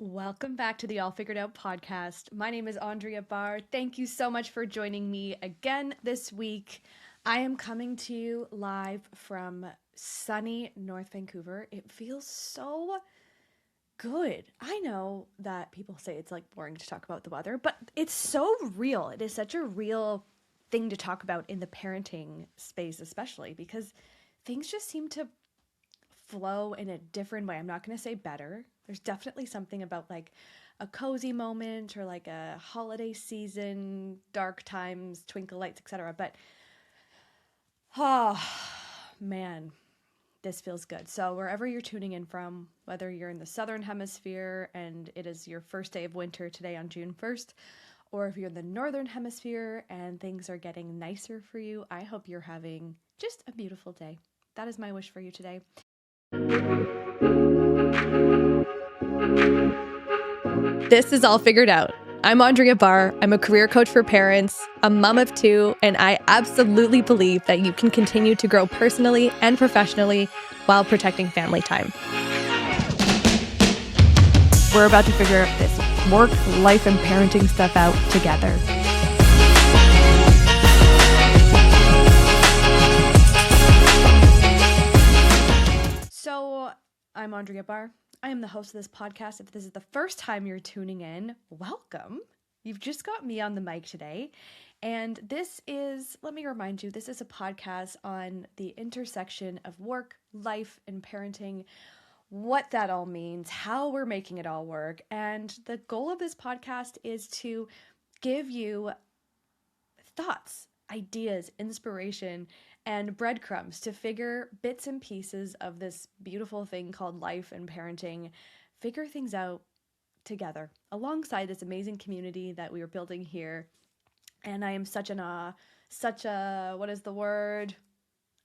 Welcome back to the All Figured Out podcast. My name is Andrea Barr. Thank you so much for joining me again this week. I am coming to you live from sunny North Vancouver. It feels so good. I know that people say it's like boring to talk about the weather, but it's so real. It is such a real thing to talk about in the parenting space, especially because things just seem to flow in a different way. I'm not going to say better. There's definitely something about like a cozy moment or like a holiday season, dark times, twinkle lights, etc. But oh man, this feels good. So wherever you're tuning in from, whether you're in the southern hemisphere and it is your first day of winter today on June 1st, or if you're in the northern hemisphere and things are getting nicer for you, I hope you're having just a beautiful day. That is my wish for you today. This is All Figured Out. I'm Andrea Barr. I'm a career coach for parents, a mom of two, and I absolutely believe that you can continue to grow personally and professionally while protecting family time. We're about to figure this work, life, and parenting stuff out together. So, I'm Andrea Barr. I am the host of this podcast. If this is the first time you're tuning in, welcome. You've just got me on the mic today. And this is, let me remind you, this is a podcast on the intersection of work, life, and parenting, what that all means, how we're making it all work. And the goal of this podcast is to give you thoughts, ideas, inspiration, and breadcrumbs to figure bits and pieces of this beautiful thing called life and parenting, figure things out together alongside this amazing community that we are building here. And I am such an awe, what is the word?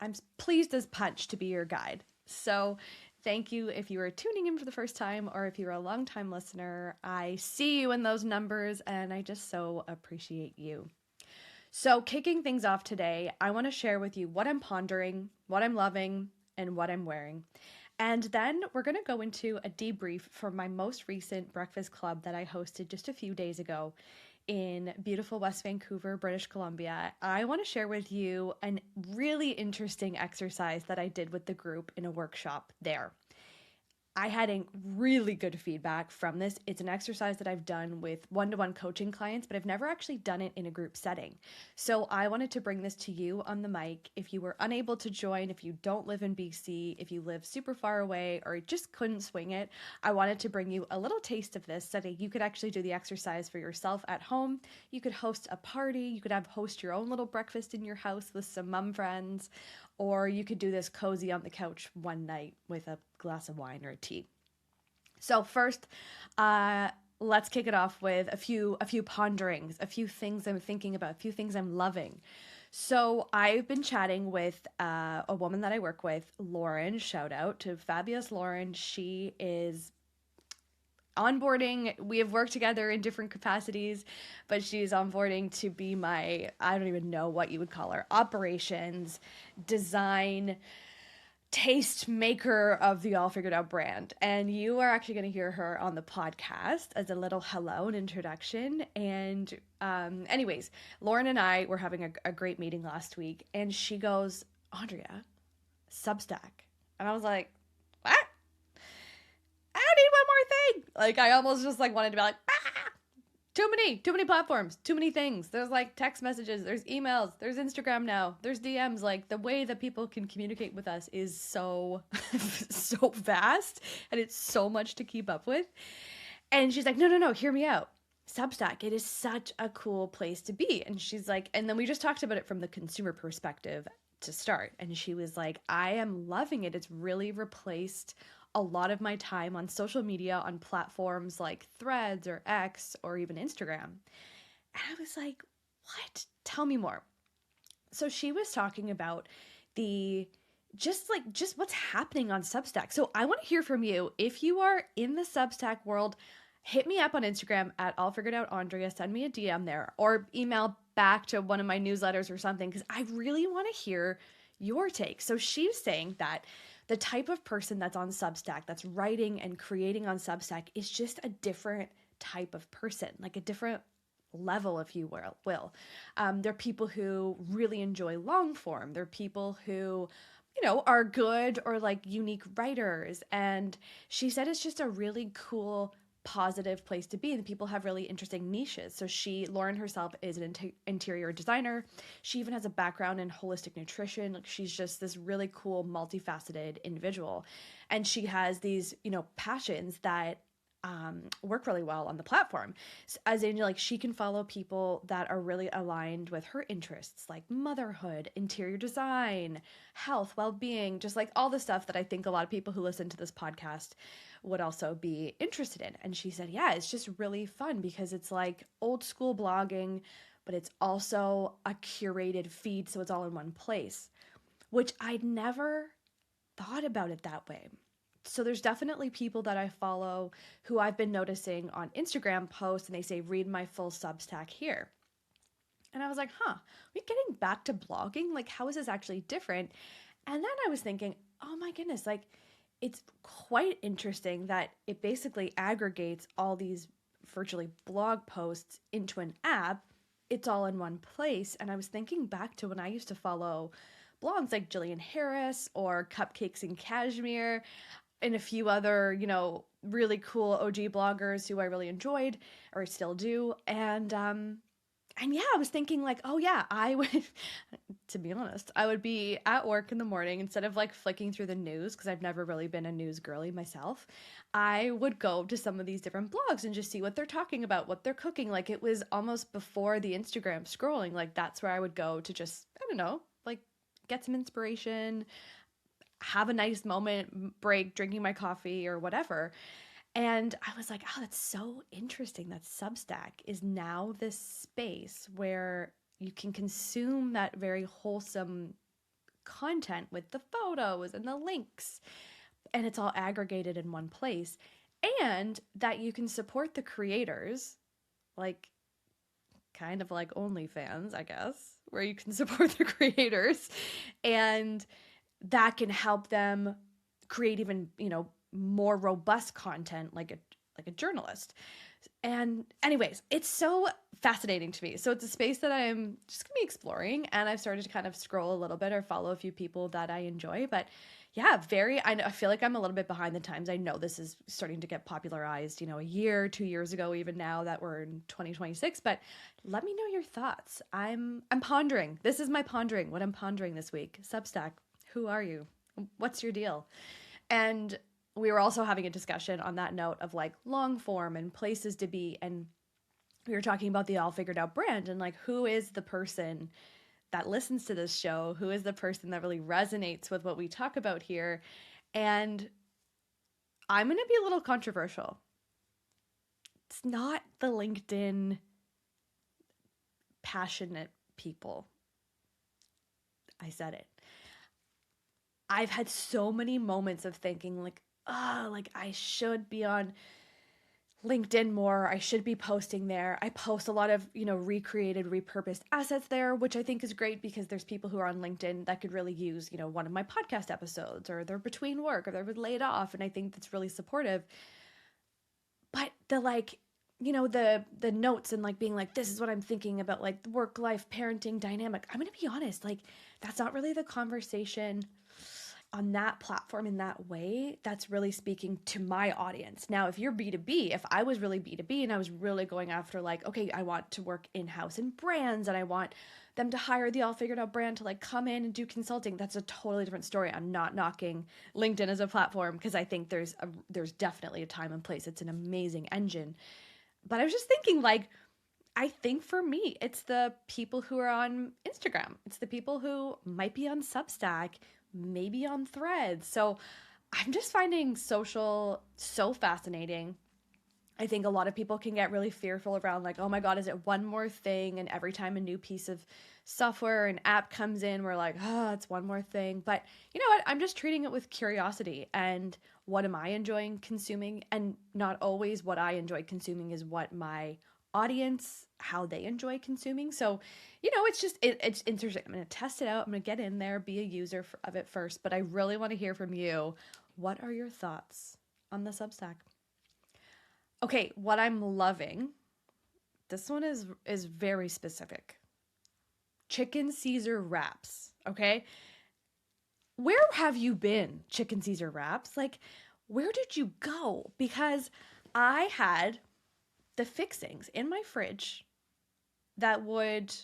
I'm pleased as punch to be your guide. So thank you if you are tuning in for the first time or if you're a longtime listener. I see you in those numbers and I just so appreciate you. So kicking things off today, I want to share with you what I'm pondering, what I'm loving, and what I'm wearing. And then we're going to go into a debrief from my most recent breakfast club that I hosted just a few days ago in beautiful West Vancouver, British Columbia. I want to share with you a really interesting exercise that I did with the group in a workshop there. I had a really good feedback from this. It's an exercise that I've done with one-to-one coaching clients, but I've never actually done it in a group setting. So I wanted to bring this to you on the mic. If you were unable to join, if you don't live in BC, if you live super far away, or just couldn't swing it, I wanted to bring you a little taste of this so that you could actually do the exercise for yourself at home. You could host a party. You could host your own little breakfast in your house with some mom friends, or you could do this cozy on the couch one night with a glass of wine or a tea. So first, let's kick it off with a few ponderings, a few things I'm thinking about, a few things I'm loving. So I've been chatting with a woman that I work with, Lauren. Shout out to fabulous Lauren. She is onboarding. We have worked together in different capacities, but she's onboarding to be my, I don't even know what you would call her, operations, design, taste maker of the All Figured Out brand. And you are actually going to hear her on the podcast as a little hello and introduction. And anyways, Lauren and I were having a great meeting last week, and she goes, Andrea, Substack. And I was like, what? I don't need one more thing. Like, I almost just like wanted to be like, too many platforms, too many things. There's like text messages, there's emails, there's Instagram now, there's DMs. Like, the way that people can communicate with us is so, so vast, and it's so much to keep up with. And she's like, no, hear me out. Substack, it is such a cool place to be. And she's like, and then we just talked about it from the consumer perspective to start. And she was like, I am loving it. It's really replaced a lot of my time on social media on platforms like Threads or X or even Instagram. And I was like, what? Tell me more. So she was talking about just what's happening on Substack. So I want to hear from you. If you are in the Substack world, hit me up on Instagram at All Figured Out Andrea. Send me a DM there or email back to one of my newsletters or something, because I really want to hear your take. So she's saying that the type of person that's on Substack, that's writing and creating on Substack, is just a different type of person, like a different level, if you will. There are people who really enjoy long form. There are people who, are good or like unique writers. And she said it's just a really cool, positive place to be. And people have really interesting niches. So Lauren herself is an interior designer. She even has a background in holistic nutrition. Like, she's just this really cool, multifaceted individual. And she has these, passions that work really well on the platform. As in, like, she can follow people that are really aligned with her interests, like motherhood, interior design, health, well-being, just like all the stuff that I think a lot of people who listen to this podcast would also be interested in. And she said, yeah, it's just really fun because it's like old school blogging, but it's also a curated feed, so it's all in one place, which I'd never thought about it that way. So there's definitely people that I follow who I've been noticing on Instagram posts, and they say, read my full Substack here. And I was like, are we getting back to blogging? Like, how is this actually different? And then I was thinking, oh my goodness, like, it's quite interesting that it basically aggregates all these virtually blog posts into an app. It's all in one place. And I was thinking back to when I used to follow blogs like Jillian Harris or Cupcakes in Cashmere, and a few other, really cool OG bloggers who I really enjoyed or still do. And yeah, I was thinking like, oh yeah, I would, to be honest, I would be at work in the morning, instead of like flicking through the news, because I've never really been a news girly myself, I would go to some of these different blogs and just see what they're talking about, what they're cooking. Like, it was almost before the Instagram scrolling. Like, that's where I would go to just, I don't know, like, get some inspiration, have a nice moment, break, drinking my coffee or whatever. And I was like, oh, that's so interesting that Substack is now this space where you can consume that very wholesome content with the photos and the links, and it's all aggregated in one place, and that you can support the creators, like kind of like OnlyFans, I guess, where you can support the creators, and that can help them create even, more robust content, like a journalist. And anyways, it's so fascinating to me. So it's a space that I'm just gonna be exploring, and I've started to kind of scroll a little bit or follow a few people that I enjoy. But yeah, I feel like I'm a little bit behind the times. I know this is starting to get popularized, a year, 2 years ago, even now that we're in 2026. But let me know your thoughts. I'm pondering. This is my pondering. What I'm pondering this week. Substack. Who are you? What's your deal? And we were also having a discussion on that note of like long form and places to be. And we were talking about the All Figured Out brand, and like, who is the person that listens to this show? Who is the person that really resonates with what we talk about here? And I'm going to be a little controversial. It's not the LinkedIn passionate people. I said it. I've had so many moments of thinking like, like, I should be on LinkedIn more. I should be posting there. I post a lot of, recreated, repurposed assets there, which I think is great because there's people who are on LinkedIn that could really use, one of my podcast episodes, or they're between work, or they're laid off. And I think that's really supportive. But the like, the notes and like being like, this is what I'm thinking about, like the work-life parenting dynamic. I'm going to be honest, like, that's not really the conversation on that platform in that way that's really speaking to my audience. Now, if you're B2B, if I was really B2B and I was really going after like, okay, I want to work in-house in brands and I want them to hire the All Figured Out brand to like come in and do consulting, that's a totally different story. I'm not knocking LinkedIn as a platform because I think there's definitely a time and place. It's an amazing engine. But I was just thinking like, I think for me, it's the people who are on Instagram. It's the people who might be on Substack, maybe on Threads. So I'm just finding social so fascinating. I think a lot of people can get really fearful around like, oh my God, is it one more thing? And every time a new piece of software and app comes in, we're like, oh, it's one more thing. But you know what? I'm just treating it with curiosity and what am I enjoying consuming? And not always what I enjoy consuming is what my audience, how they enjoy consuming. So, it's interesting. I'm going to test it out. I'm going to get in there, be a user of it first, but I really want to hear from you. What are your thoughts on the Substack? Okay, what I'm loving, this one is very specific. Chicken Caesar wraps, okay? Where have you been, Chicken Caesar wraps? Like, where did you go? Because I had the fixings in my fridge that would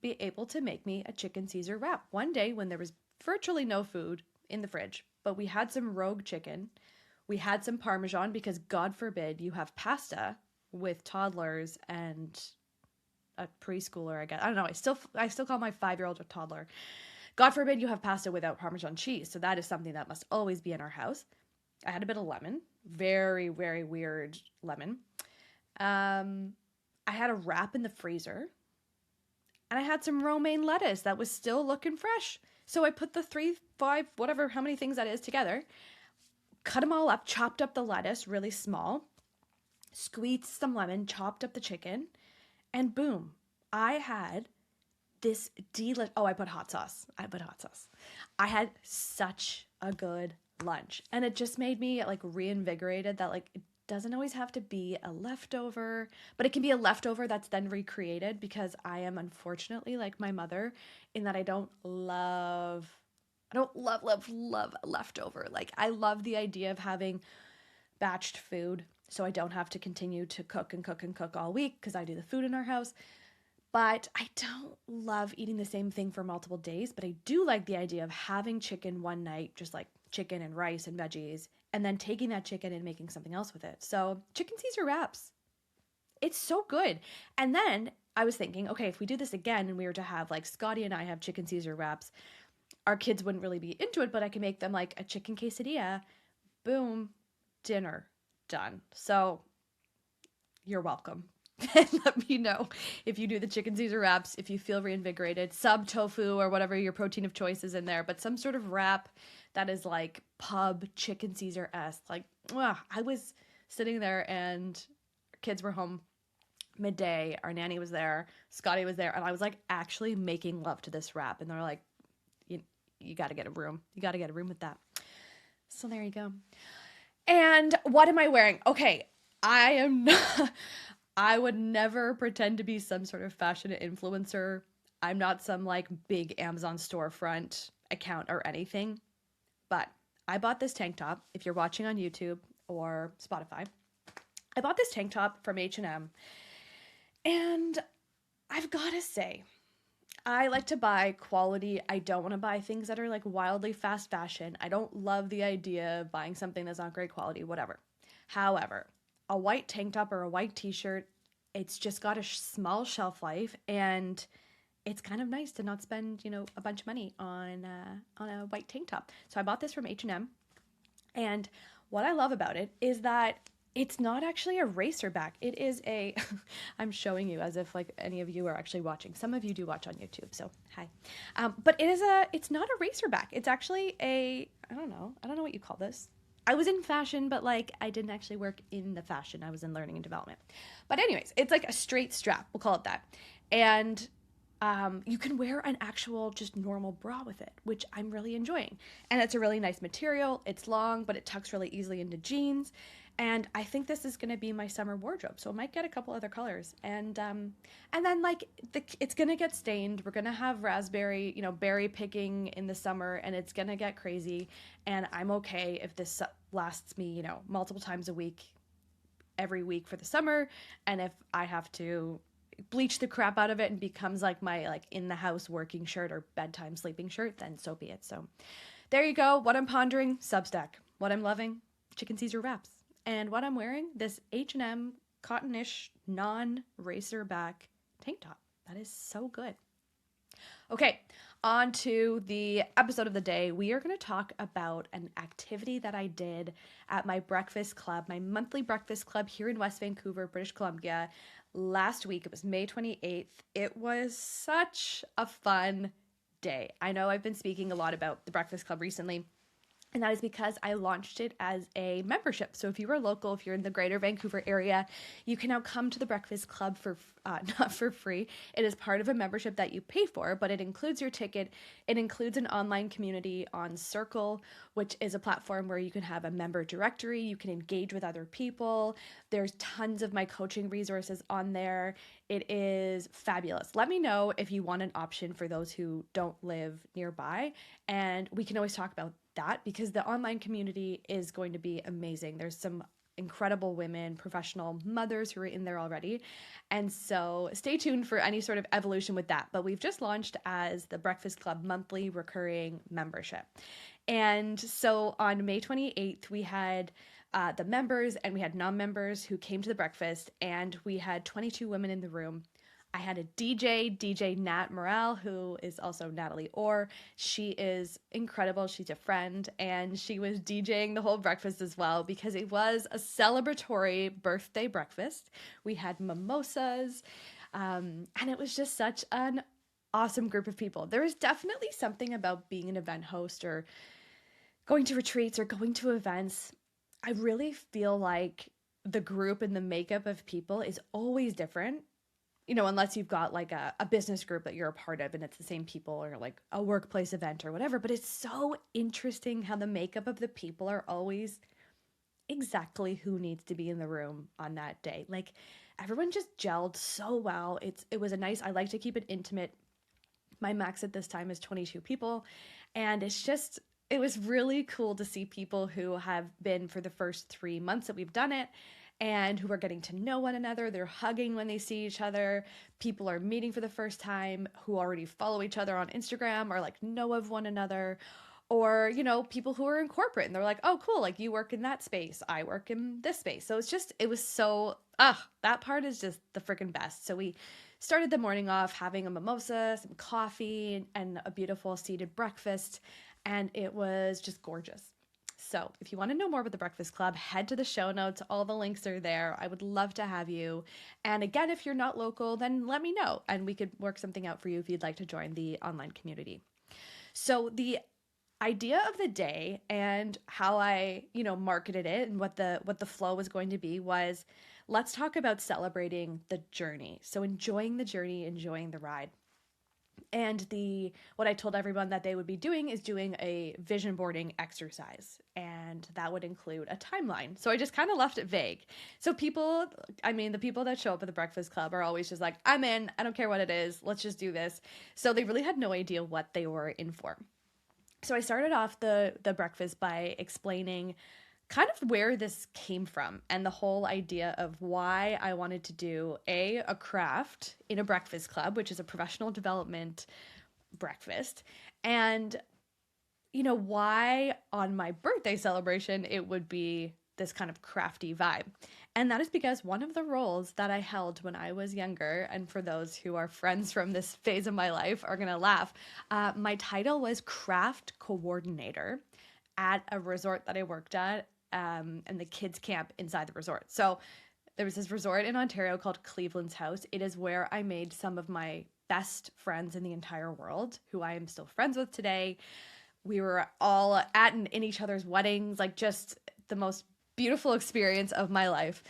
be able to make me a Chicken Caesar wrap. One day when there was virtually no food in the fridge, but we had some rogue chicken. We had some Parmesan because God forbid you have pasta with toddlers and a preschooler, I guess. I don't know. I still call my 5-year-old a toddler. God forbid you have pasta without Parmesan cheese. So that is something that must always be in our house. I had a bit of lemon, very, very weird lemon. I had a wrap in the freezer, and I had some romaine lettuce that was still looking fresh. So I put the 3, 5, whatever, how many things that is together, cut them all up, chopped up the lettuce really small, squeezed some lemon, chopped up the chicken, and boom, I had this I put hot sauce. I had such a good lunch, and it just made me like reinvigorated that like it doesn't always have to be a leftover, but it can be a leftover that's then recreated, because I am unfortunately like my mother in that I don't love leftover. Like, I love the idea of having batched food so I don't have to continue to cook all week, because I do the food in our house. But I don't love eating the same thing for multiple days, but I do like the idea of having chicken one night, just like chicken and rice and veggies, and then taking that chicken and making something else with it. So Chicken Caesar wraps, it's so good. And then I was thinking, okay, if we do this again and we were to have like Scotty and I have Chicken Caesar wraps, our kids wouldn't really be into it, but I can make them like a chicken quesadilla. Boom, dinner done. So you're welcome. And let me know if you do the Chicken Caesar wraps, if you feel reinvigorated. Sub tofu or whatever your protein of choice is in there, but some sort of wrap that is like pub Chicken Caesar-esque. Like, I was sitting there and kids were home midday. Our nanny was there, Scotty was there, and I was like actually making love to this wrap. And they're like, you got to get a room. You got to get a room with that. So there you go. And what am I wearing? Okay, I would never pretend to be some sort of fashion influencer. I'm not some like big Amazon storefront account or anything, but I bought this tank top. If you're watching on YouTube or Spotify, I bought this tank top from H&M, and I've got to say, I like to buy quality. I don't want to buy things that are like wildly fast fashion. I don't love the idea of buying something that's not great quality, whatever. However, a white tank top or a white t-shirt, it's just got a small shelf life, and it's kind of nice to not spend, a bunch of money on a white tank top. So I bought this from H&M, and what I love about it is that it's not actually a racerback. It is I'm showing you as if like any of you are actually watching. Some of you do watch on YouTube, so hi. But it's not a racerback. It's actually I don't know what you call this. I was in fashion, but like I didn't actually work in the fashion. I was in learning and development. But anyways, it's like a straight strap. We'll call it that. And you can wear an actual just normal bra with it, which I'm really enjoying. And it's a really nice material. It's long, but it tucks really easily into jeans. And I think this is going to be my summer wardrobe. So I might get a couple other colors. And then like it's going to get stained. We're going to have raspberry, berry picking in the summer, and it's going to get crazy. And I'm okay if this lasts me, multiple times a week, every week for the summer. And if I have to bleach the crap out of it and becomes like my like in the house working shirt or bedtime sleeping shirt, then so be it. So there you go. What I'm pondering, Substack. What I'm loving, Chicken Caesar wraps. And what I'm wearing, this H&M cottonish non-racerback tank top. That is so good. Okay, on to the episode of the day. We are going to talk about an activity that I did at my breakfast club, my monthly breakfast club here in West Vancouver, British Columbia. Last week, it was May 28th. It was such a fun day. I know I've been speaking a lot about the breakfast club recently, And that is because I launched it as a membership. So if you are local, if you're in the greater Vancouver area, you can now come to the Breakfast Club for not for free. It is part of a membership that you pay for, but it includes your ticket. It includes an online community on Circle, which is a platform where you can have a member directory. You can engage with other people. There's tons of my coaching resources on there. It is fabulous. Let me know if you want an option for those who don't live nearby, and we can always talk about that, because the online community is going to be amazing. There's some incredible women, professional mothers who are in there already. And so stay tuned for any sort of evolution with that. But we've just launched as the Breakfast Club monthly recurring membership. And so on May 28th, we had the members and we had non-members who came to the breakfast, and we had 22 women in the room. I had a DJ Nat Morale, who is also Natalie Orr. She is incredible. She's a friend, and she was DJing the whole breakfast as well, because it was a celebratory birthday breakfast. We had mimosas, and it was just such an awesome group of people. There is definitely something about being an event host or going to retreats or going to events. I really feel like the group and the makeup of people is always different. Unless you've got like a business group that you're a part of and it's the same people, or like a workplace event or whatever. But it's so interesting how the makeup of the people are always exactly who needs to be in the room on that day. Like, everyone just gelled so well. It was I like to keep it intimate. My max at this time is 22 people. And it was really cool to see people who have been for the first 3 months that we've done it, and who are getting to know one another. They're hugging when they see each other. People are meeting for the first time who already follow each other on Instagram or like know of one another. Or, people who are in corporate and they're like, oh, cool, like you work in that space, I work in this space. So it was so, that part is just the freaking best. So we started the morning off having a mimosa, some coffee, and a beautiful seated breakfast. And it was just gorgeous. So if you want to know more about the Breakfast Club, head to the show notes. All the links are there. I would love to have you. And again, if you're not local, then let me know and we could work something out for you if you'd like to join the online community. So the idea of the day and how I, marketed it and what the flow was going to be was, let's talk about celebrating the journey. So enjoying the journey, enjoying the ride. And what I told everyone that they would be doing is doing a vision boarding exercise, and that would include a timeline. So I just kind of left it vague. So the people that show up at the Breakfast Club are always just like, I'm in, I don't care what it is, let's just do this. So they really had no idea what they were in for. So I started off the breakfast by explaining kind of where this came from and the whole idea of why I wanted to do a craft in a breakfast club, which is a professional development breakfast, and why on my birthday celebration it would be this kind of crafty vibe. And that is because one of the roles that I held when I was younger, and for those who are friends from this phase of my life are gonna laugh, my title was craft coordinator at a resort that I worked at, and the kids camp inside the resort. So there was this resort in Ontario called Cleveland's House. It is where I made some of my best friends in the entire world, who I am still friends with today. We were all in each other's weddings, like just the most beautiful experience of my life.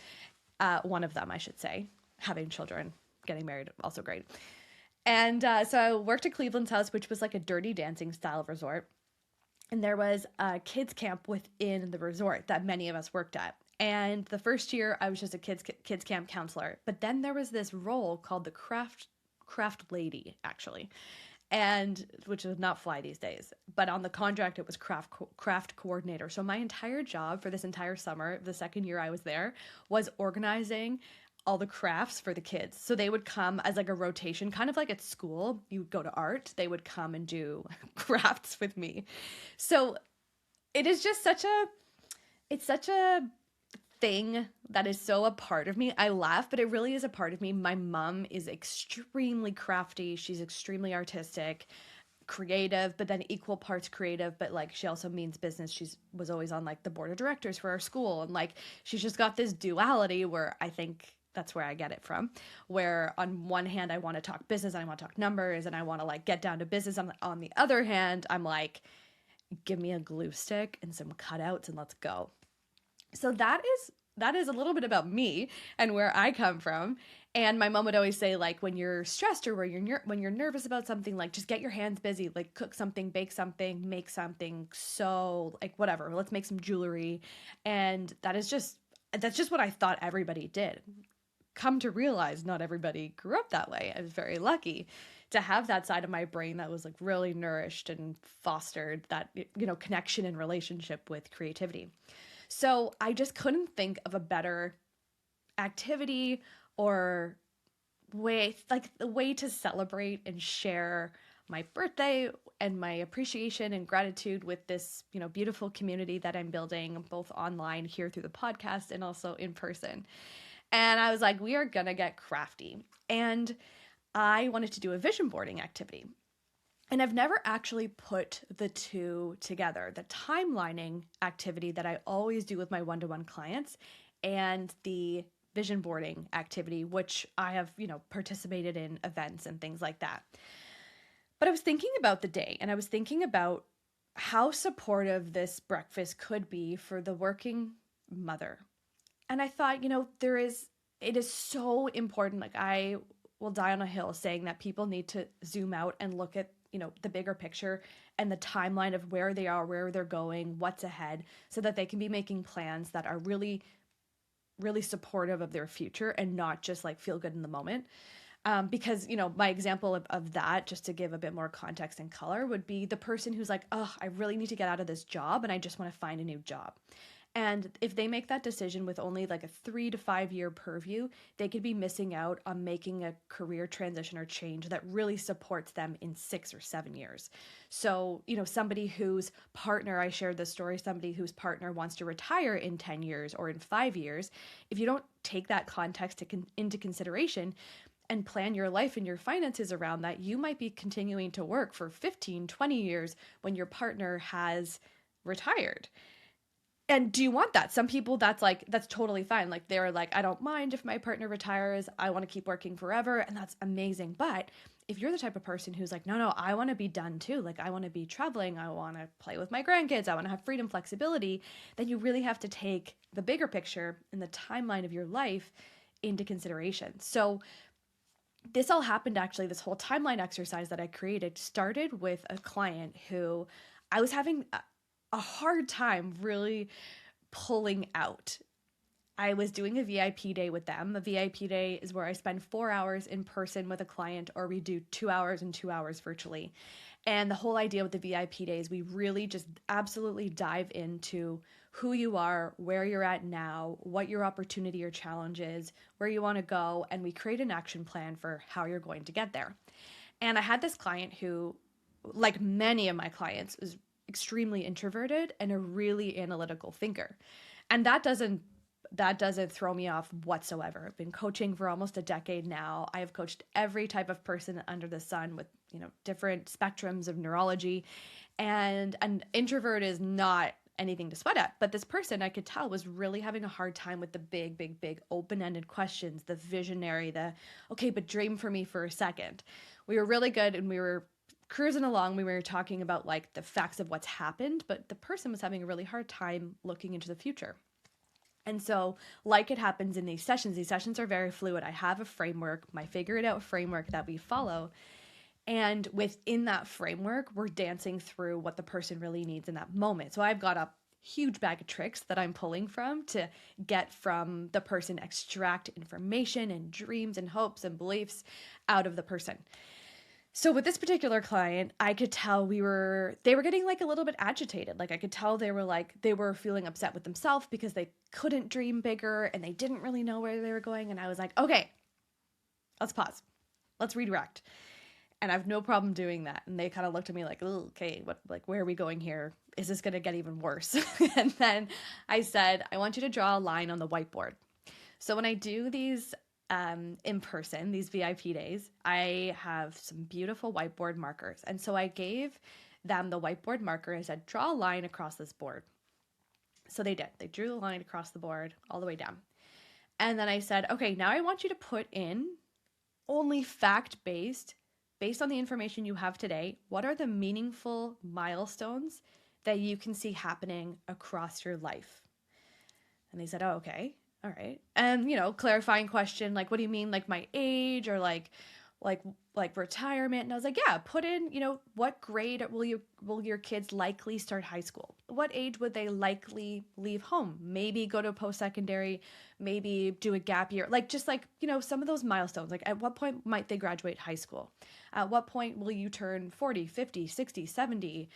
One of them, I should say. Having children, getting married, also great. And so I worked at Cleveland's House, which was like a Dirty Dancing style resort. And there was a kids camp within the resort that many of us worked at. And the first year I was just a kids camp counselor. But then there was this role called the craft lady, actually, and which would not fly these days. But on the contract, it was craft coordinator. So my entire job for this entire summer, the second year I was there, was organizing all the crafts for the kids. So they would come as like a rotation, kind of like at school, you would go to art, they would come and do crafts with me. So it is just such a thing that is so a part of me. I laugh, but it really is a part of me. My mom is extremely crafty. She's extremely artistic, creative, but then equal parts creative, but like she also means business. Was always on like the board of directors for our school, and like she's just got this duality where I think that's where I get it from, where on one hand I want to talk business and I want to talk numbers and I want to like get down to business. On the other hand, I'm like, give me a glue stick and some cutouts and let's go. So that is a little bit about me and where I come from. And my mom would always say, like, when you're stressed or when you're nervous about something, like, just get your hands busy, like, cook something, bake something, make something, sew, like, whatever. Let's make some jewelry. And that's just what I thought everybody did. Come to realize not everybody grew up that way. I was very lucky to have that side of my brain that was like really nourished and fostered that, connection and relationship with creativity. So I just couldn't think of a better activity or way, like the way to celebrate and share my birthday and my appreciation and gratitude with this, beautiful community that I'm building both online here through the podcast and also in person. And I was like, we are gonna get crafty. And I wanted to do a vision boarding activity. And I've never actually put the two together, the timelining activity that I always do with my one-to-one clients and the vision boarding activity, which I have, participated in events and things like that. But I was thinking about the day and I was thinking about how supportive this breakfast could be for the working mother. And I thought, it is so important. Like, I will die on a hill saying that people need to zoom out and look at, the bigger picture and the timeline of where they are, where they're going, what's ahead, so that they can be making plans that are really, really supportive of their future and not just like feel good in the moment. Because, my example of that, just to give a bit more context and color, would be the person who's like, oh, I really need to get out of this job and I just want to find a new job. And if they make that decision with only like a 3 to 5 year purview, they could be missing out on making a career transition or change that really supports them in 6 or 7 years. So, somebody whose partner, I shared this story, somebody whose partner wants to retire in 10 years or in 5 years, if you don't take that context into consideration and plan your life and your finances around that, you might be continuing to work for 15, 20 years when your partner has retired. And do you want that? Some people, that's totally fine. Like, they're like, I don't mind if my partner retires. I want to keep working forever. And that's amazing. But if you're the type of person who's like, no, I want to be done too. Like, I want to be traveling. I want to play with my grandkids. I want to have freedom, flexibility. Then you really have to take the bigger picture and the timeline of your life into consideration. So this all happened, actually, this whole timeline exercise that I created started with a client who I was having a hard time really pulling out. I was doing a VIP day with them. A VIP day is where I spend 4 hours in person with a client, or we do 2 hours and 2 hours virtually. And the whole idea with the VIP day is we really just absolutely dive into who you are, where you're at now, what your opportunity or challenge is, where you want to go, and we create an action plan for how you're going to get there. And I had this client who, like many of my clients, is extremely introverted and a really analytical thinker. And that doesn't throw me off whatsoever. I've been coaching for almost a decade now. I have coached every type of person under the sun with, different spectrums of neurology. And an introvert is not anything to sweat at. But this person, I could tell, was really having a hard time with the big, big, big open-ended questions, the visionary, okay, but dream for me for a second. We were really good and we were cruising along. We were talking about like the facts of what's happened, but the person was having a really hard time looking into the future. And so, like it happens in these sessions are very fluid. I have a framework, my figure it out framework that we follow. And within that framework, we're dancing through what the person really needs in that moment. So I've got a huge bag of tricks that I'm pulling from to get from the person, extract information and dreams and hopes and beliefs out of the person. So with this particular client, I could tell they were getting like a little bit agitated. Like, I could tell they were feeling upset with themselves because they couldn't dream bigger and they didn't really know where they were going. And I was like, okay, let's pause. Let's redirect. And I have no problem doing that. And they kind of looked at me like, oh, okay, where are we going here? Is this going to get even worse? And then I said, I want you to draw a line on the whiteboard. So when I do these in person, these VIP days, I have some beautiful whiteboard markers. And so I gave them the whiteboard marker and said, draw a line across this board. So they did. They drew the line across the board all the way down. And then I said, okay, now I want you to put in only fact-based, based on the information you have today, what are the meaningful milestones that you can see happening across your life? And they said, oh, okay. All right. And, clarifying question, like, what do you mean? Like my age or like, like retirement? And I was like, yeah, put in, what grade will your kids likely start high school? What age would they likely leave home? Maybe go to post-secondary, maybe do a gap year, like just like, some of those milestones, like at what point might they graduate high school? At what point will you turn 40, 50, 60, 70?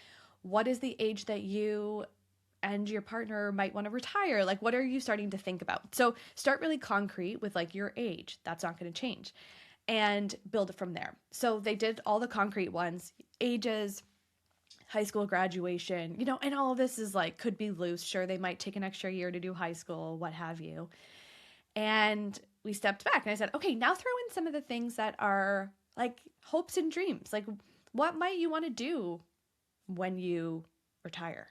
What is the age that you and your partner might want to retire? Like, what are you starting to think about? So start really concrete with like your age. That's not going to change. And build it from there. So they did all the concrete ones, ages, high school graduation, and all of this is like, could be loose. Sure, they might take an extra year to do high school, what have you. And we stepped back and I said, okay, now throw in some of the things that are like hopes and dreams. Like, what might you want to do when you retire?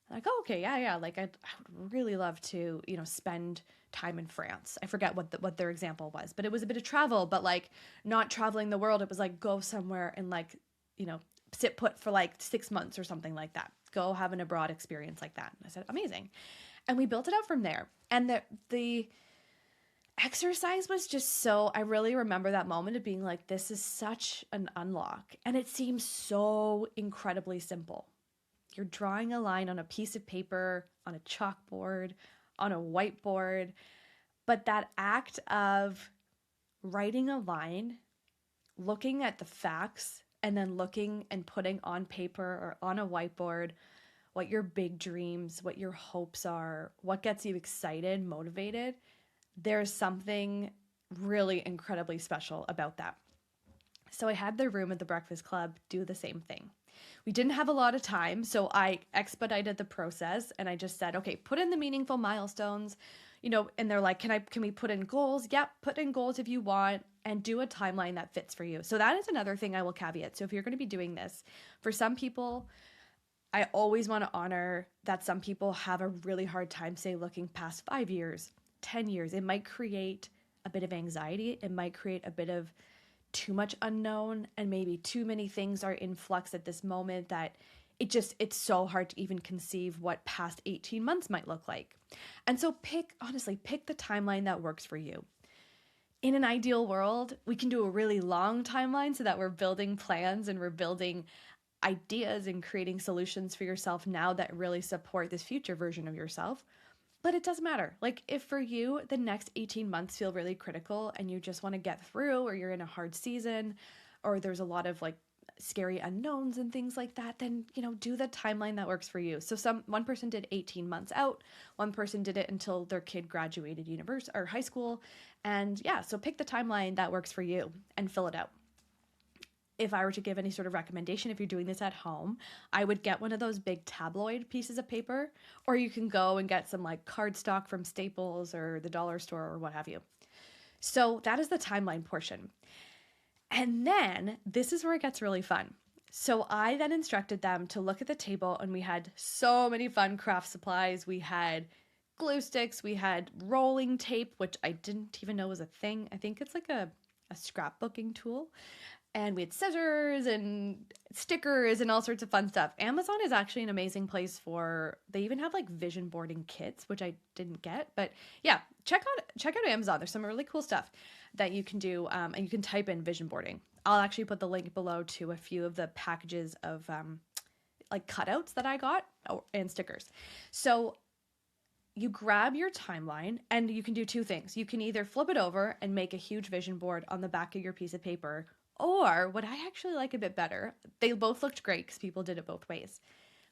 Like, oh, okay, yeah. Like, I would really love to, spend time in France. I forget what their example was, but it was a bit of travel, but like not traveling the world. It was like go somewhere and like, sit put for like 6 months or something like that. Go have an abroad experience like that. And I said, amazing. And we built it out from there. And the exercise was just so, I really remember that moment of being like, this is such an unlock. And it seems so incredibly simple. You're drawing a line on a piece of paper, on a chalkboard, on a whiteboard. But that act of writing a line, looking at the facts, and then looking and putting on paper or on a whiteboard what your big dreams, what your hopes are, what gets you excited, motivated, there's something really incredibly special about that. So I had the room at the Breakfast Club do the same thing. We didn't have a lot of time, so I expedited the process and I just said, okay, put in the meaningful milestones, and they're like, can we put in goals? Yep, put in goals if you want and do a timeline that fits for you. So that is another thing I will caveat. So if you're going to be doing this, for some people, I always want to honor that some people have a really hard time, say, looking past 5 years, 10 years. It might create a bit of anxiety. It might create a bit of too much unknown, and maybe too many things are in flux at this moment that it's so hard to even conceive what past 18 months might look like. And so pick the timeline that works for you. In an ideal world, we can do a really long timeline so that we're building plans and we're building ideas and creating solutions for yourself now that really support this future version of yourself. But it doesn't matter. Like, if for you, the next 18 months feel really critical and you just want to get through, or you're in a hard season, or there's a lot of like scary unknowns and things like that, then, do the timeline that works for you. So one person did 18 months out, one person did it until their kid graduated university or high school. And yeah, so pick the timeline that works for you and fill it out. If I were to give any sort of recommendation, if you're doing this at home, I would get one of those big tabloid pieces of paper, or you can go and get some like cardstock from Staples or the dollar store or what have you. So that is the timeline portion. And then this is where it gets really fun. So I then instructed them to look at the table, and we had so many fun craft supplies. We had glue sticks, we had rolling tape, which I didn't even know was a thing. I think it's like a scrapbooking tool. And we had scissors and stickers and all sorts of fun stuff. Amazon is actually an amazing place they even have like vision boarding kits, which I didn't get. But yeah, check out Amazon. There's some really cool stuff that you can do, and you can type in vision boarding. I'll actually put the link below to a few of the packages of like cutouts that I got and stickers. So you grab your timeline and you can do two things. You can either flip it over and make a huge vision board on the back of your piece of paper, or what I actually like a bit better, they both looked great because people did it both ways.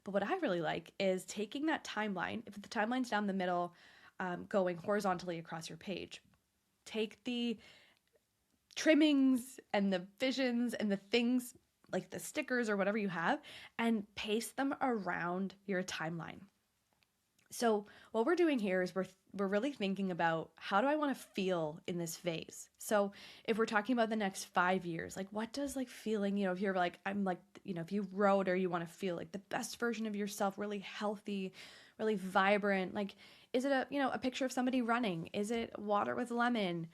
But what I really like is taking that timeline, if the timeline's down the middle, going horizontally across your page, take the trimmings and the visions and the things like the stickers or whatever you have and paste them around your timeline. So what we're doing here is we're really thinking about, how do I want to feel in this phase? So if we're talking about the next 5 years, like what does like feeling, if you're like, I'm like, if you wrote or you want to feel like the best version of yourself, really healthy, really vibrant, like, is it a picture of somebody running? Is it water with lemon?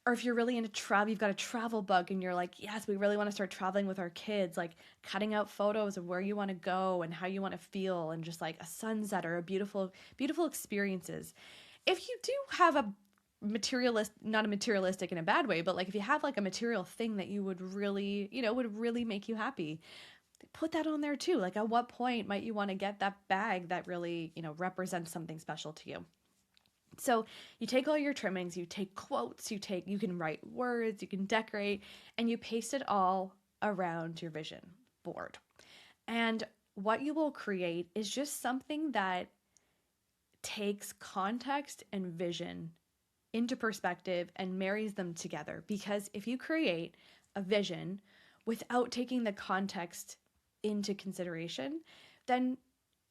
Or if you're really into travel, you've got a travel bug and you're like, yes, we really want to start traveling with our kids, like cutting out photos of where you want to go and how you want to feel and just like a sunset or a beautiful, beautiful experiences. If you do have a not a materialistic in a bad way, but like if you have like a material thing that you would really, would really make you happy, put that on there too. Like at what point might you want to get that bag that really, represents something special to you? So you take all your trimmings, you take quotes, you can write words, you can decorate, and you paste it all around your vision board. And what you will create is just something that takes context and vision into perspective and marries them together. Because if you create a vision without taking the context into consideration, then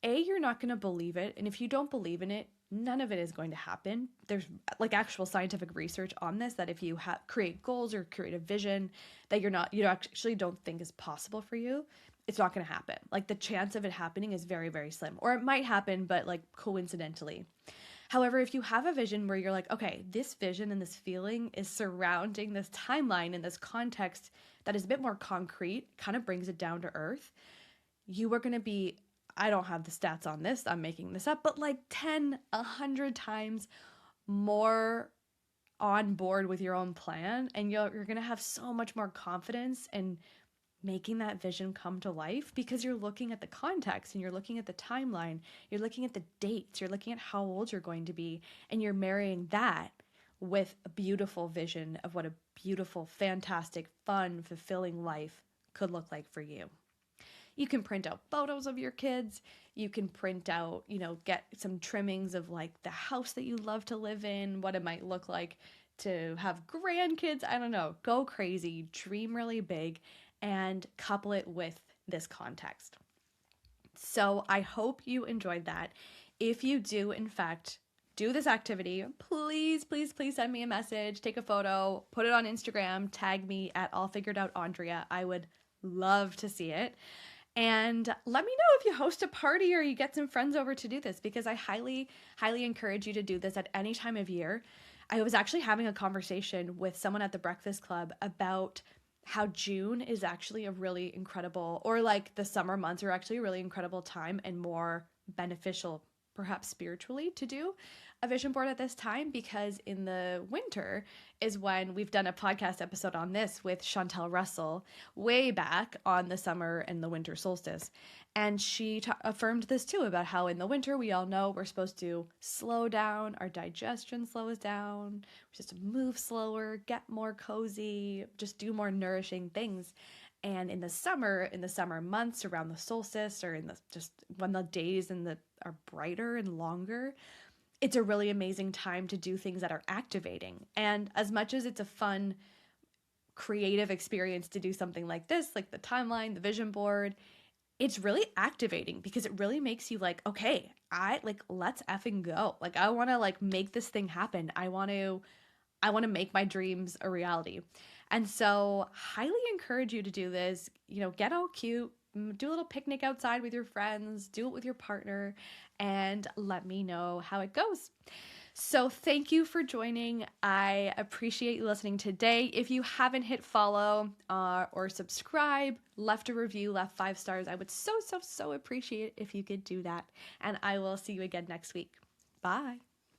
you're not going to believe it. And if you don't believe in it, none of it is going to happen. There's like actual scientific research on this, that if you create goals or create a vision that you actually don't think is possible for you, it's not going to happen. Like the chance of it happening is very, very slim, or it might happen, but like coincidentally. However, if you have a vision where you're like, okay, this vision and this feeling is surrounding this timeline and this context that is a bit more concrete, kind of brings it down to earth, you are going to be, I don't have the stats on this, I'm making this up, but like 10, 100 times more on board with your own plan. And you're going to have so much more confidence in making that vision come to life, because you're looking at the context and you're looking at the timeline, you're looking at the dates, you're looking at how old you're going to be, and you're marrying that with a beautiful vision of what a beautiful, fantastic, fun, fulfilling life could look like for you. You can print out photos of your kids. You can print out, get some trimmings of like the house that you love to live in, what it might look like to have grandkids. I don't know. Go crazy, dream really big, and couple it with this context. So I hope you enjoyed that. If you do, in fact, do this activity, please, please, please send me a message, take a photo, put it on Instagram, tag me at allfiguredoutandrea. I would love to see it. And let me know if you host a party or you get some friends over to do this, because I highly, highly encourage you to do this at any time of year. I was actually having a conversation with someone at the Breakfast Club about how June is actually a really incredible, or like the summer months are actually a really incredible time and more beneficial, perhaps spiritually, to do a vision board at this time, because in the winter is when we've done a podcast episode on this with Chantel Russell way back on the summer and the winter solstice. And she affirmed this too, about how in the winter, we all know we're supposed to slow down, our digestion slows down, we're supposed to move slower, get more cozy, just do more nourishing things. And in the summer months around the solstice, or in the just when the days are brighter and longer, it's a really amazing time to do things that are activating. And as much as it's a fun, creative experience to do something like this, like the timeline, the vision board, it's really activating, because it really makes you like, okay, let's effing go. Like, I want to like make this thing happen. I want to make my dreams a reality. And so highly encourage you to do this, get all cute, do a little picnic outside with your friends, do it with your partner, and let me know how it goes. So thank you for joining. I appreciate you listening today. If you haven't hit follow or subscribe, left a review, left 5 stars, I would so, so, so appreciate it if you could do that. And I will see you again next week. Bye.